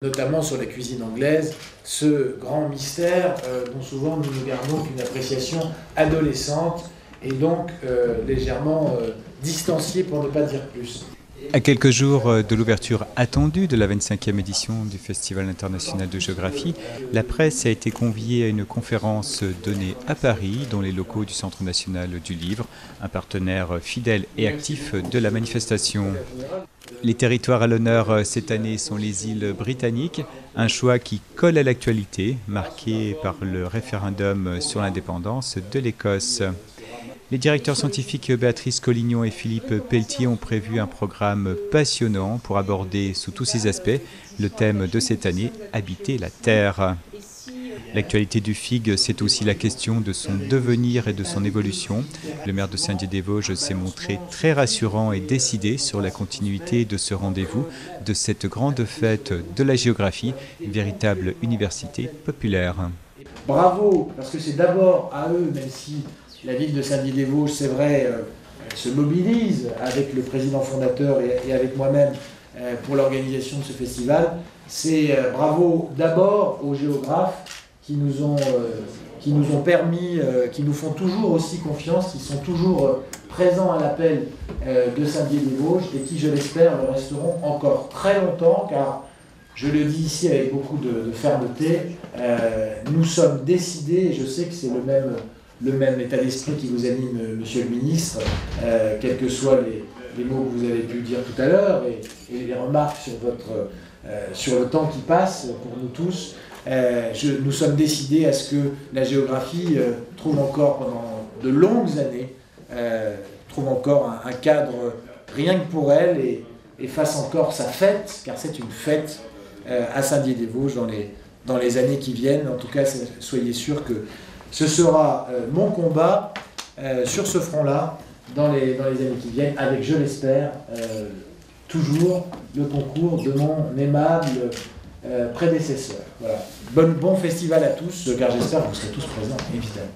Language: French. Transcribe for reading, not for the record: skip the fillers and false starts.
Notamment sur la cuisine anglaise, ce grand mystère dont souvent nous ne gardons qu'une appréciation adolescente et donc légèrement distanciée pour ne pas dire plus. À quelques jours de l'ouverture attendue de la 25e édition du Festival international de géographie, la presse a été conviée à une conférence donnée à Paris, dans les locaux du Centre national du livre, un partenaire fidèle et actif de la manifestation. Les territoires à l'honneur cette année sont les îles britanniques, un choix qui colle à l'actualité, marqué par le référendum sur l'indépendance de l'Écosse. Les directeurs scientifiques Béatrice Collignon et Philippe Pelletier ont prévu un programme passionnant pour aborder sous tous ses aspects le thème de cette année, habiter la Terre. L'actualité du FIG, c'est aussi la question de son devenir et de son évolution. Le maire de Saint-Dié-des-Vosges s'est montré très rassurant et décidé sur la continuité de ce rendez-vous, de cette grande fête de la géographie, une véritable université populaire. Bravo, parce que c'est d'abord à eux, même si la ville de Saint-Dié-des-Vosges, c'est vrai, se mobilise avec le président fondateur et avec moi-même pour l'organisation de ce festival. C'est bravo d'abord aux géographes qui nous ont permis, qui nous font toujours aussi confiance, qui sont toujours présents à l'appel de Saint-Dié-des-Vosges et qui, je l'espère, le resteront encore très longtemps, car je le dis ici avec beaucoup de fermeté, nous sommes décidés, et je sais que c'est le même état d'esprit qui vous anime, Monsieur le Ministre, quels que soient les mots que vous avez pu dire tout à l'heure et les remarques sur le temps qui passe pour nous tous. Nous sommes décidés à ce que la géographie trouve encore pendant de longues années, trouve encore un cadre rien que pour elle et fasse encore sa fête, car c'est une fête à Saint-Dié-des-Vosges dans les années qui viennent. En tout cas, soyez sûrs que ce sera mon combat sur ce front-là dans les années qui viennent, avec, je l'espère, toujours le concours de mon aimable prédécesseur. Voilà. Bon festival à tous, car j'espère que vous serez tous présents, évidemment.